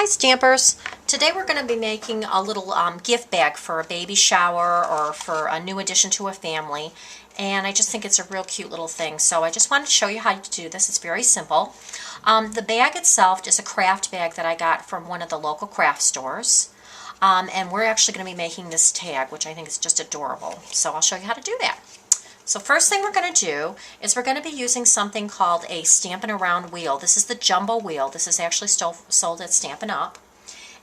Hi Stampers! Today we're going to be making a little gift bag for a baby shower or for a new addition to a family, and I just think it's a real cute little thing. So I just wanted to show you how to do this. It's very simple. The bag itself is a craft bag that I got from one of the local craft stores, and we're actually going to be making this tag, which I think is just adorable. So I'll show you how to do that. So first thing we're going to do is we're going to be using something called a Stampin' Around wheel. This is the jumbo wheel. This is actually sold at Stampin' Up.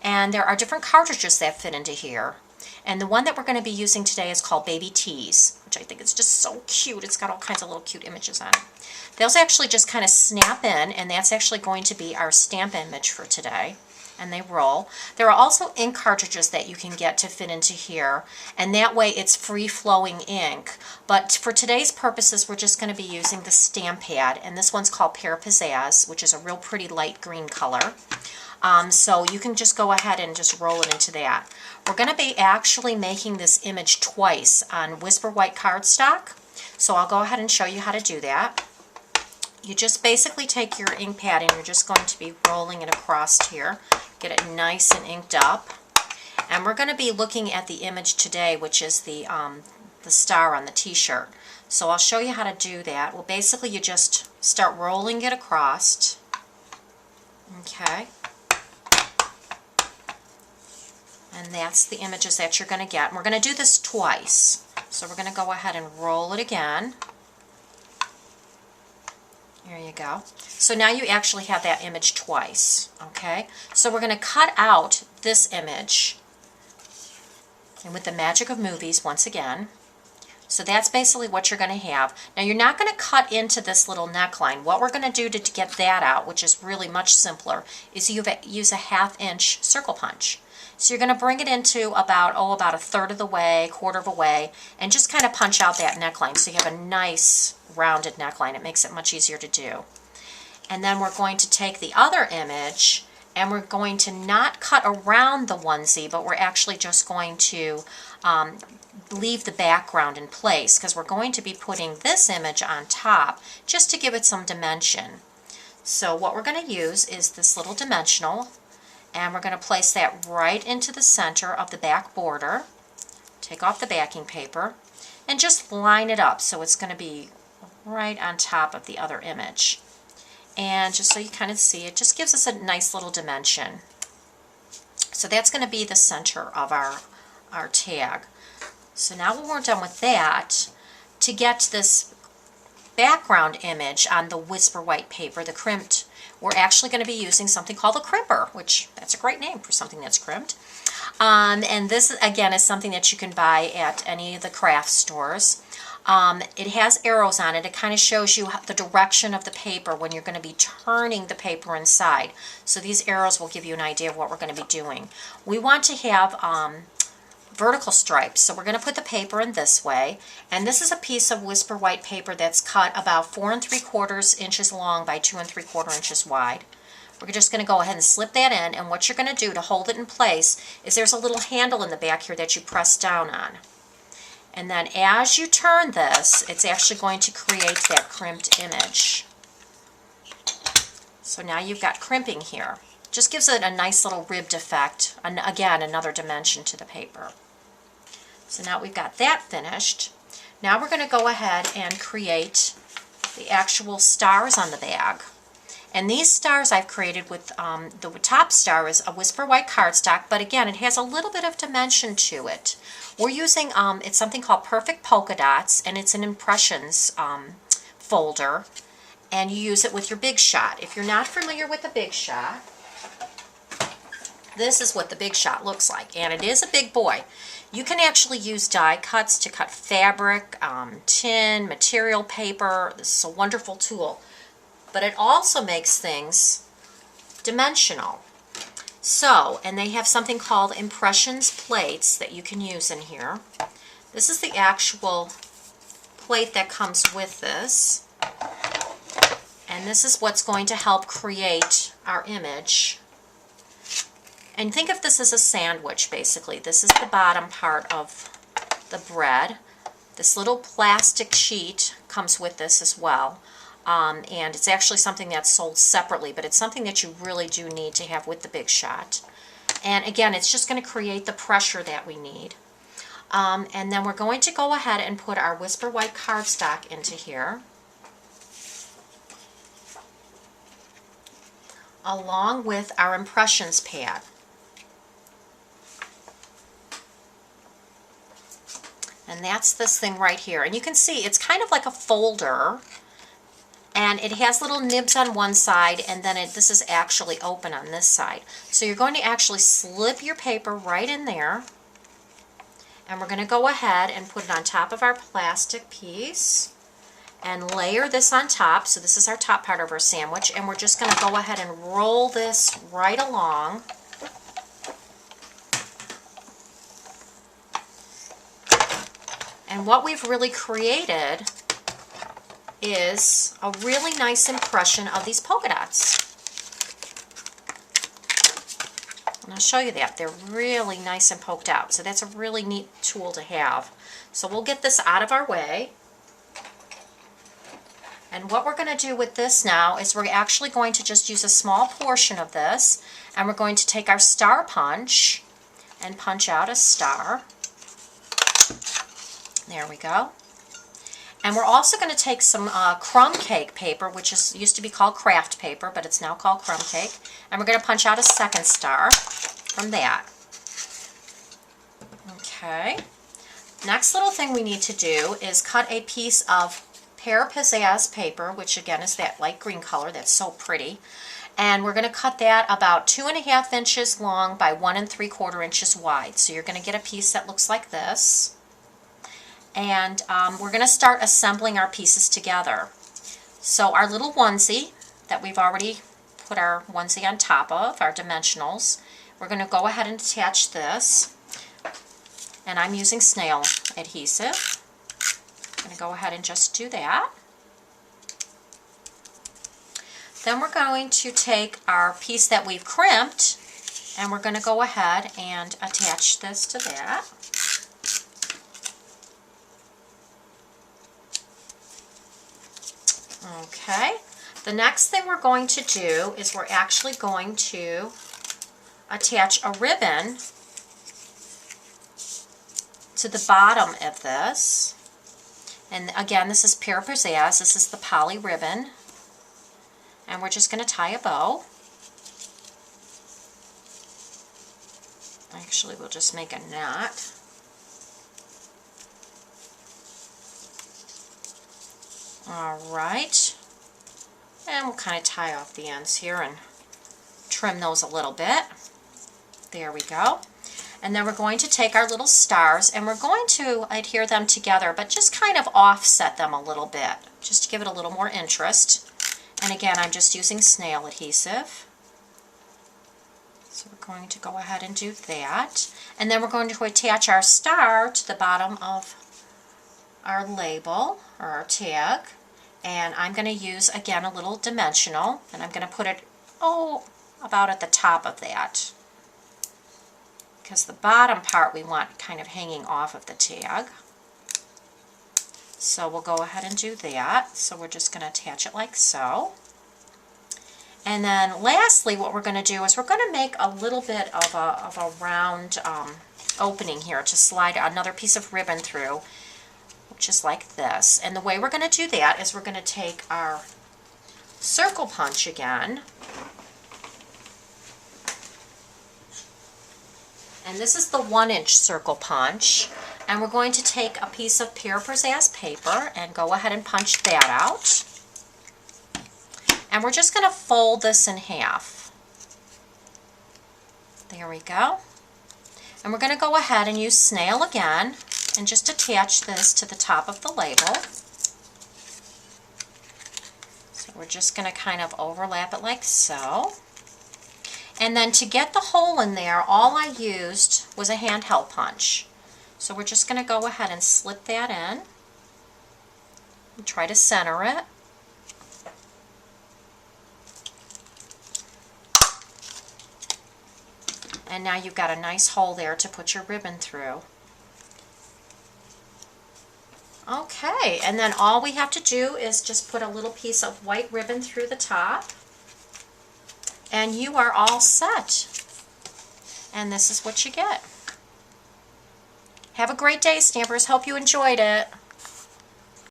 And there are different cartridges that fit into here. And the one that we're going to be using today is called Baby Tees, which I think is just so cute. It's got all kinds of little cute images on it. Those actually just kind of snap in, and that's actually going to be our stamp image for today. And they roll. There are also ink cartridges that you can get to fit into here, and that way it's free-flowing ink. But for today's purposes, we're just going to be using the stamp pad, and this one's called Pear Pizzazz, which is a real pretty light green color. So you can just go ahead and just roll it into that. We're going to be actually making this image twice on Whisper White cardstock, so I'll go ahead and show you how to do that. You just basically take your ink pad and you're just going to be rolling it across here. Get it nice and inked up. And we're going to be looking at the image today, which is the star on the t-shirt. So I'll show you how to do that. Well, basically you just start rolling it across. Okay. And that's the images that you're going to get. And we're going to do this twice. So we're going to go ahead and roll it again. There you go. So now you actually have that image twice, okay? So we're going to cut out this image, and with the magic of movies once again. So that's basically what you're going to have. Now you're not going to cut into this little neckline. What we're going to do to get that out, which is really much simpler, is use a 1/2 inch circle punch. So you're going to bring it into about a third of the way, quarter of a way, and just kind of punch out that neckline so you have a nice rounded neckline. It makes it much easier to do. And then we're going to take the other image and we're going to not cut around the onesie, but we're actually just going to leave the background in place because we're going to be putting this image on top just to give it some dimension. So what we're going to use is this little dimensional, and we're going to place that right into the center of the back border. Take off the backing paper and just line it up so it's going to be right on top of the other image. And just so you kind of see, it just gives us a nice little dimension. So that's going to be the center of our tag. So now when we're done with that, to get this background image on the Whisper White paper, the crimped, we're actually going to be using something called a crimper, which that's a great name for something that's crimped. And this, again, is something that you can buy at any of the craft stores. It has arrows on it. It kind of shows you the direction of the paper when you're going to be turning the paper inside. So these arrows will give you an idea of what we're going to be doing. We want to have vertical stripes, so we're going to put the paper in this way, and this is a piece of Whisper White paper that's cut about 4 3/4 inches long by 2 3/4 inches wide. We're just going to go ahead and slip that in, and what you're going to do to hold it in place is there's a little handle in the back here that you press down on. And then as you turn this, it's actually going to create that crimped image. So now you've got crimping here. Just gives it a nice little ribbed effect, and again, another dimension to the paper. So now we've got that finished. Now we're going to go ahead and create the actual stars on the bag. And these stars I've created with, the top star is a Whisper White cardstock, but again, it has a little bit of dimension to it. We're using, it's something called Perfect Polka Dots, and it's an impressions folder, and you use it with your Big Shot. If you're not familiar with the Big Shot, this is what the Big Shot looks like, and it is a big boy. You can actually use die cuts to cut fabric, tin, material paper. This is a wonderful tool. But it also makes things dimensional. So, and they have something called impressions plates that you can use in here. This is the actual plate that comes with this. And this is what's going to help create our image. And think of this as a sandwich, basically. This is the bottom part of the bread. This little plastic sheet comes with this as well. and it's actually something that's sold separately, but it's something that you really do need to have with the Big Shot. And again, it's just going to create the pressure that we need. And then we're going to go ahead and put our Whisper White cardstock into here, along with our impressions pad. And that's this thing right here. And you can see it's kind of like a folder, and it has little nibs on one side, and then this is actually open on this side. So you're going to actually slip your paper right in there, and we're going to go ahead and put it on top of our plastic piece and layer this on top. So this is our top part of our sandwich, and we're just going to go ahead and roll this right along. And what we've really created is a really nice impression of these polka dots. And I'll show you that. They're really nice and poked out. So that's a really neat tool to have. So we'll get this out of our way. And what we're going to do with this now is we're actually going to just use a small portion of this, and we're going to take our star punch and punch out a star. There we go. And we're also going to take some crumb cake paper, which used to be called craft paper, but it's now called crumb cake. And we're going to punch out a second star from that. Okay. Next little thing we need to do is cut a piece of Pear Pizzazz paper, which again is that light green color that's so pretty. And we're going to cut that about 2.5 inches long by 1 3/4 inches wide. So you're going to get a piece that looks like this. And we're going to start assembling our pieces together. So our little onesie that we've already put our onesie on top of, our dimensionals, we're going to go ahead and attach this. And I'm using snail adhesive. I'm going to go ahead and just do that. Then we're going to take our piece that we've crimped, and we're going to go ahead and attach this to that. Okay, the next thing we're going to do is we're actually going to attach a ribbon to the bottom of this. And again, this is Pear Pizzazz. This is the poly ribbon. And we're just going to tie a bow. Actually, we'll just make a knot. Alright, and we'll kind of tie off the ends here and trim those a little bit. There we go. And then we're going to take our little stars and we're going to adhere them together, but just kind of offset them a little bit, just to give it a little more interest. And again, I'm just using snail adhesive. So we're going to go ahead and do that. And then we're going to attach our star to the bottom of our label or our tag. And I'm going to use, again, a little dimensional, and I'm going to put it, about at the top of that. Because the bottom part we want kind of hanging off of the tag. So we'll go ahead and do that. So we're just going to attach it like so. And then lastly, what we're going to do is we're going to make a little bit of a round opening here to slide another piece of ribbon through, just like this. And the way we're going to do that is we're going to take our circle punch again, and this is the 1-inch circle punch, and we're going to take a piece of Pear Pizzazz paper and go ahead and punch that out, and we're just going to fold this in half. There we go. And we're going to go ahead and use snail again and just attach this to the top of the label. So we're just going to kind of overlap it like so. And then to get the hole in there, all I used was a handheld punch. So we're just going to go ahead and slip that in and try to center it. And now you've got a nice hole there to put your ribbon through. Okay, and then all we have to do is just put a little piece of white ribbon through the top, and you are all set. And this is what you get. Have a great day, Stampers. Hope you enjoyed it.